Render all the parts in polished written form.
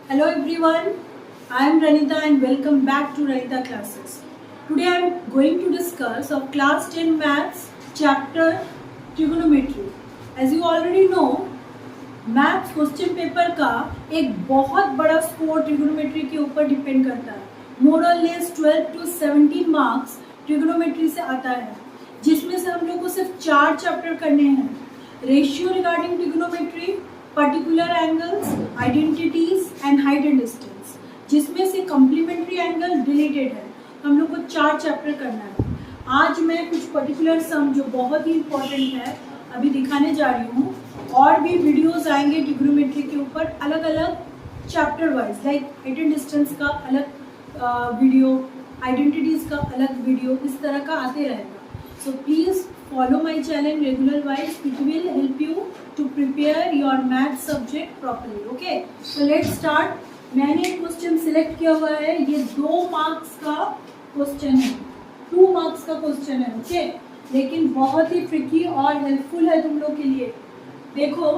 Hello everyone, I am Ranita and welcome back to Ranita Classes. Today I am going to discuss of class 10 maths chapter trigonometry. As you already know, maths question paper का एक बहुत बड़ा score trigonometry के ऊपर depend करता है. मोर और less 12 to 17 marks trigonometry से आता है, जिसमें से हम लोग को सिर्फ 4 चैप्टर करने हैं. Ratio regarding trigonometry, particular angles, identities and height and distance, जिसमें से कम्प्लीमेंट्री एंगल डिलीटेड है. हम लोग को 4 चैप्टर करना है. आज मैं कुछ पर्टिकुलर सम जो बहुत ही इंपॉर्टेंट है अभी दिखाने जा रही हूँ. और भी वीडियोस आएंगे ट्रिगोनोमेट्री के ऊपर अलग अलग chapter wise, like height and distance का अलग वीडियो, आइडेंटिटीज का अलग वीडियो, इस तरह का आते रहेगा. So please follow my channel regular wise. It will help you to prepare your math subject properly. Okay, so let's start. मैंने क्वेश्चन सिलेक्ट किया हुआ है, ये 2 मार्क्स का क्वेश्चन है, 2 मार्क्स का क्वेश्चन है. ओके, लेकिन बहुत ही ट्रिकी और हेल्पफुल है तुम लोग के लिए. देखो,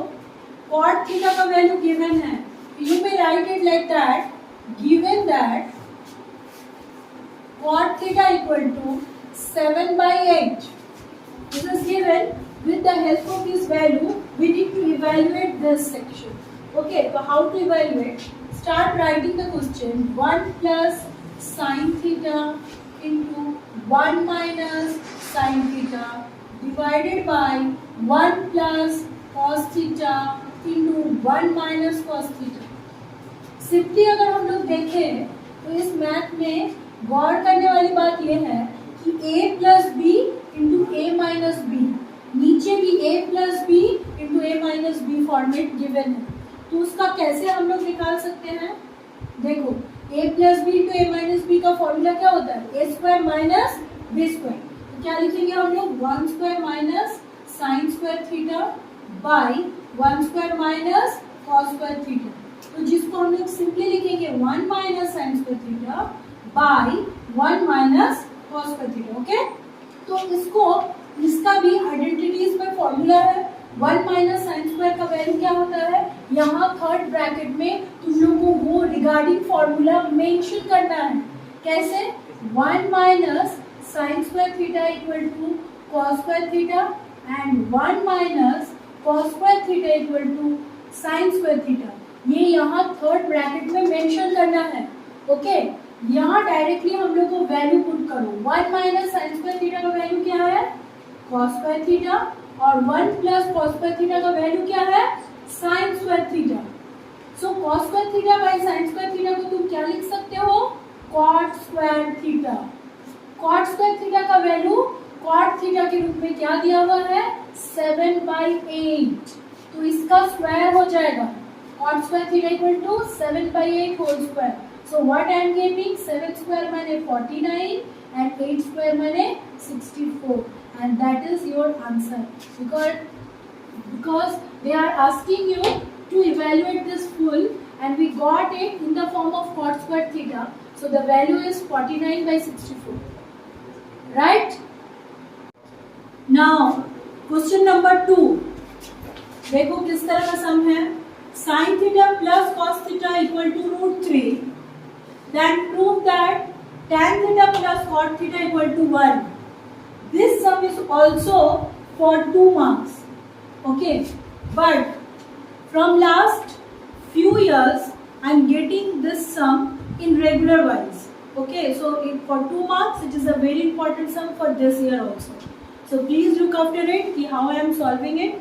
cot थीटा का वैल्यू गिवन है. You may write it like that. Given that cot theta equal to 7/8. This is given. With the help of this value, we need to evaluate this section. Okay, so how to evaluate? Start writing the question. 1 plus sin theta into 1 minus sin theta divided by 1 plus cos theta into 1 minus cos theta. Simply अगर हम लोग देखें तो इस math में गौर करने वाली बात यह है कि a plus B into A minus B, नीचे भी a plus B into A minus B format given है. तो उसका कैसे हम लोग निकाल सकते हैं? देखो, a plus B into A minus B का फॉर्मूला क्या होता है? A square minus B square. तो क्या लिखेंगे हम लोग? 1 square minus sine square theta by 1 square minus cos square theta. तो जिसको हम लोग सिंपली लिखेंगे 1 minus sine square theta by 1 minus cos square theta. Okay, तो इसका भी आइडेंटिटीज में फॉर्मूला है. 1 माइनस साइन स्क्वायर का वैल्यू क्या होता है? यहाँ थर्ड ब्रैकेट में तुम लोगों को वो रिगार्डिंग फॉर्मूला मेंशन करना है. कैसे? 1 minus sine square theta equal to cos square theta and 1 minus cos square theta equal to sine square theta. ये यहाँ थर्ड ब्रैकेट में मेंशन करना है. ओके, यहाँ डायरेक्टली हम लोग को वैल्यू पुट करो. 1 माइनस साइन स्क्वायर थीटा का वैल्यू क्या है? Cos square theta. और 1 प्लस कॉस स्क्वायर थीटा का वैल्यू क्या है? Sine square theta. So cos square theta by sine square theta को तुम क्या लिख सकते हो? Cot square theta. Cot square theta का वैल्यू कॉट थीटा के रूप में क्या दिया हुआ है? 7/8. तो इसका स्क्वायर हो जाएगा. Cot square theta equal to 7/8 whole square. So what I am getting? 7 square माने 49 and 8 square माने 64, and that is your answer. Because they are asking you to evaluate this full, and we got it in the form of cot square theta. So the value is 49/64. Right? Now question number 2. देखो किस तरह का सम है. Sin theta plus cos theta equal to √3. Then prove that tan theta plus cot theta equal to 1. This sum is also for 2 marks. Okay, but from last few years I am getting this sum in regular wise. Okay, so for 2 marks it is a very important sum for this year also. So please look after it ki how I am solving it.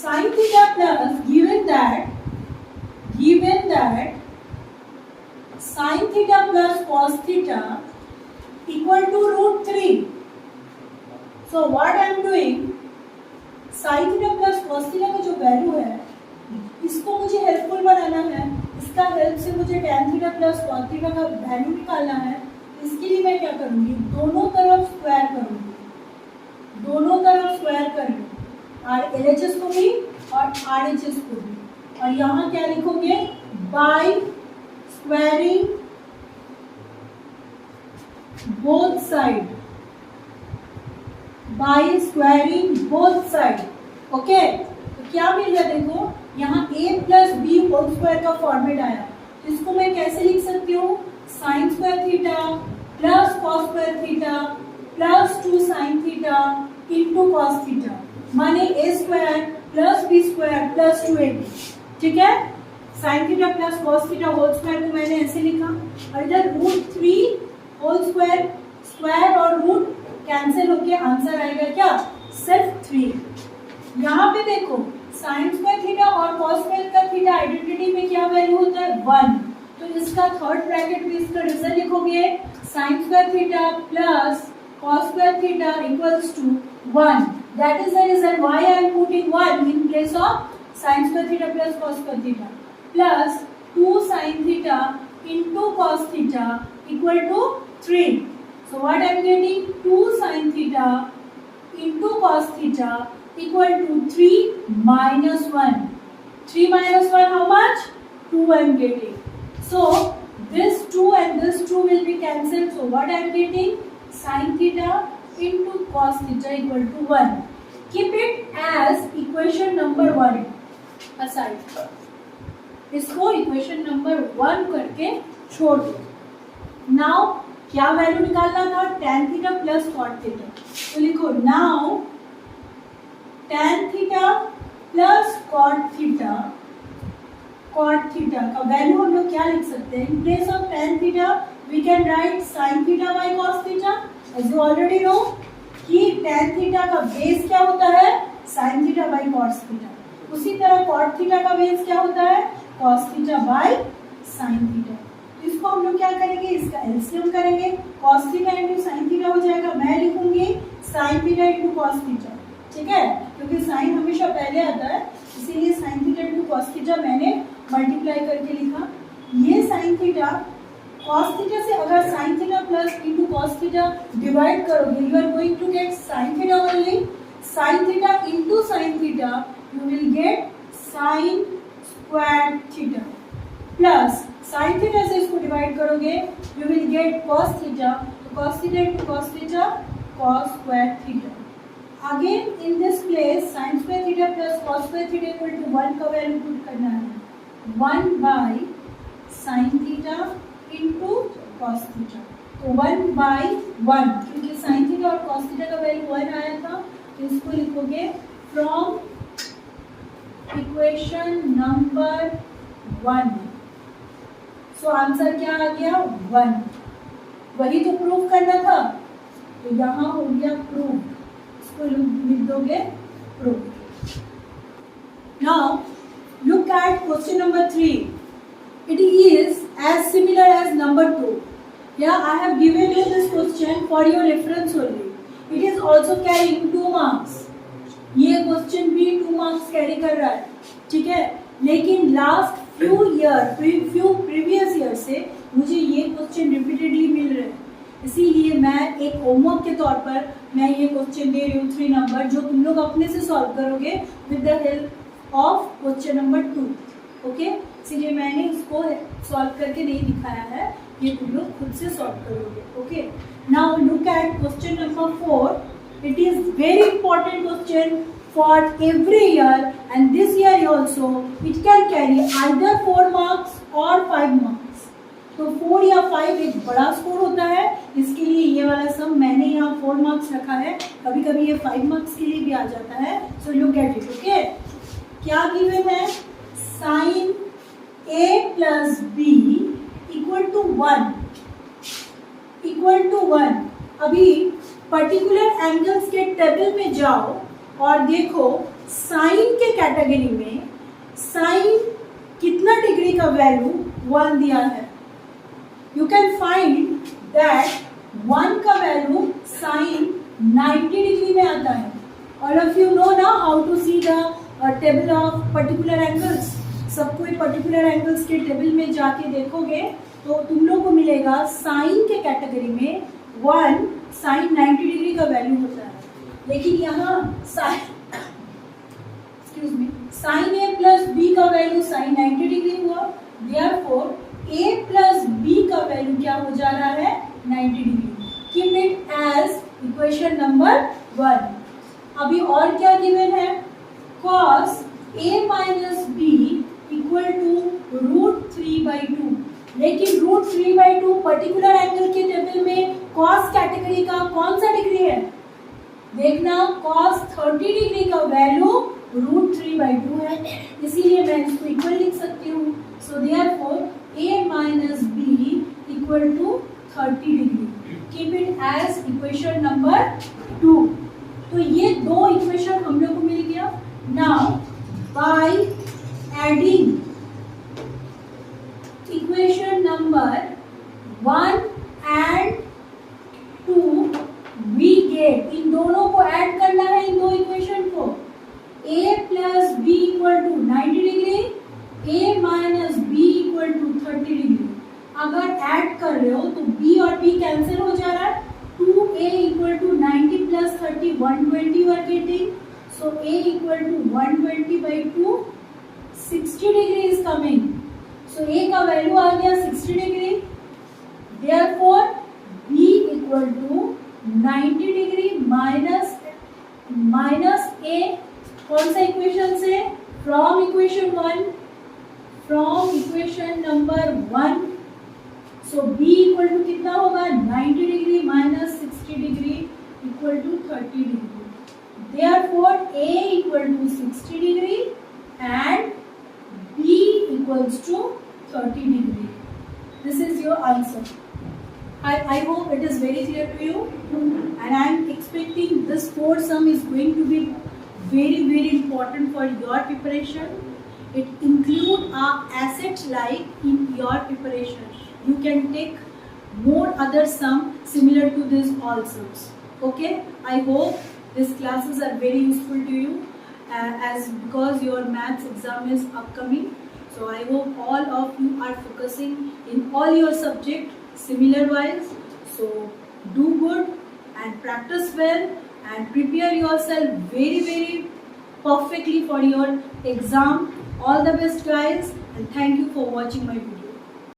Sin theta plus given that sin theta plus cos theta equal to √3. So what I am doing, sin theta plus cos theta का जो value है इसको मुझे helpful बनाना है. इसका help से मुझे tan theta plus cos theta का वैल्यू निकालना है. इसके लिए मैं क्या करूँगी? दोनों तरफ स्क्वायर करूँगी. LHS को भी और RHS को भी. और यहाँ क्या लिखोगे? By squaring both side. Okay, तो क्या मिल गया? देखो यहाँ a plus b whole square का फॉर्मेट आया, इसको मैं कैसे लिख सकती हूँ, sine square theta plus cos square theta plus 2 sine theta into cos theta, माने a square plus b square plus 2ab, ठीक है। Sine theta plus cos theta whole square को मैंने ऐसे लिखा, और इधर रूट 3 होल स्क्वायर, स्क्वायर और रूट कैंसिल होके आंसर आएगा क्या, सिर्फ 3। यहाँ पे देखो साइन स्क्वायर थीटा और कॉस स्क्वायर का थीटा आइडेंटिटी में क्या वैल्यू होता है, 1, तो इसका थर्ड ब्रैकेट में इसका रिजल्ट लिखोगे, sign square theta plus cos square theta equals to 1. That is the reason why I am putting 1 in place of sin square theta plus cos square theta plus 2 sin theta into cos theta equal to 3. So what I am getting, 2 sin theta into cos theta equal to 3 minus 1. 3 minus 1 how much? 2 I am getting. So this 2 and this 2 will be cancelled. So what I am getting, sin theta into cos theta equal to 1. Keep it as equation number 1 aside. इसको equation number 1 करके छोड़ दो। Now क्या value निकालना था, tan theta plus cot theta, तो लिखो now tan theta plus cot theta का वैल्यू हम लोग क्या लिख सकते हैं, in place of tan theta we can write sin theta by cos theta, as you already know कि tan theta का बेस क्या होता है, sin theta by cos theta, उसी तरह cot theta का बेस क्या होता है, cos theta by sin theta। इसको हम लोग क्या करेंगे, इसका एलसीएम करेंगे, cos theta into sin theta हो जाएगा, मैं लिखूंगी sin theta into cos theta, ठीक है, क्योंकि sin हमेशा पहले आता है, इसीलिए sin theta into cos theta मैंने मल्टीप्लाई करके लिखा। ये sin theta cos थीटा से अगर sin theta plus into cos theta divide करोगे, you are going to get sin theta only, sin theta into sin theta you will get sin square theta plus sin theta से इसको divide करोगे you will get cos theta, तो cos theta into cos theta cos square theta. Again in this place sin square theta plus cos square theta equal to 1 का value put करना है, 1 by sin theta into cos theta, तो 1 by 1, क्योंकि sine theta और cos theta का value 1 आया था, तो इसको लिखोगे from equation number 1। So answer क्या आ गया, 1। वही तो प्रूफ करना था, तो यहाँ हो गया प्रूफ, इसको लिख दोगे proof. Now look at question number 3। It is as similar as number 2. Yeah, I have given you this question for your reference only. It is also carrying 2 marks. ये क्वेश्चन भी 2 मार्क्स कैरी कर रहा है, ठीक है, लेकिन last few previous year से मुझे ये क्वेश्चन रिपीटेडली मिल रहे हैं, इसीलिए मैं एक होमवर्क के तौर पर मैं ये क्वेश्चन दे रही हूँ 3 नंबर, जो तुम लोग अपने से सॉल्व करोगे with the help of question number 2। Okay, इसलिए मैंने इसको सॉल्व करके नहीं दिखाया है, ये तुम लोग खुद से सॉल्व करोगे। Okay, now look at question number 4। It is very important question for every year and this year also it can carry either 4 marks और 5 मार्क्स। तो 4 या 5 एक बड़ा स्कोर होता है, इसके लिए ये वाला सम मैंने यहाँ 4 मार्क्स रखा है, कभी कभी ये 5 मार्क्स के लिए भी आ जाता है। So look at it. Okay, क्या गिवन है, sine a plus b equal to 1। अभी पर्टिकुलर एंगल्स के टेबल में जाओ और देखो साइन के कैटेगरी में साइन कितना डिग्री का वैल्यू 1 दिया है। यू कैन फाइंड दैट 1 का वैल्यू साइन 90 डिग्री में आता है। ऑल ऑफ यू नो ना how to see the table of particular angles. सब कोई पर्टिकुलर एंगल्स के टेबल में जाके देखोगे तो तुम लोग को मिलेगा साइन के कैटेगरी में 1 साइन 90 डिग्री का वैल्यू होता है, लेकिन यहाँ साइन ए प्लस बी का वैल्यू साइन 90 डिग्री हुआ, देयरफॉर ए प्लस बी का वैल्यू क्या हो जा रहा है, 90 degree. Keep it as equation number 1। अभी और क्या गिवन है, cos a माइनस बी लेकिन √3/2 पर्टिकुलर एंगल के टेबल में कॉस कैटेगरी का कौन सा डिग्री है? देखना, cos 30 डिग्री का वैल्यू √3/2 है, इसीलिए मैं इसको इक्वल लिख सकती हूँ. So therefore a minus b equal to 30 degree. Keep it as equation number 2. तो ये दो इक्वेशन हम लोग को मिल गया. Now by adding equation number 1 and 2 we get, इन दोनों को ऐड करना है, इन दो इक्वेशन को. a plus b equal to 90 degree, a minus b equal to 30 degree. अगर ऐड कर रहे हो तो b और b कैंसिल हो जा रहा है. 2a equal to 90 plus 30 120 you are getting. So a equal to 120/2 60 degree is coming. So a का वैल्यू आ गया 60 degree. Therefore b equal to 90 degree minus a. कौन सा इक्वेशन से? From equation 1, from equation number 1. So b equal to कितना होगा? 90 degree minus 60 degree equal to 30 degree. Therefore a equal to 60 degree and b equals to 30 degree. This is your answer. I hope it is very clear to you, and I am expecting this 4 sum is going to be very important for your preparation. It include a asset like in your preparation. You can take more other sum similar to this all sums. Okay, I hope these classes are very useful to you as because your maths exam is upcoming. So I hope all of you are focusing in all your subject similar wise. So do good and practice well and prepare yourself very perfectly for your exam. All the best guys, and thank you for watching my video.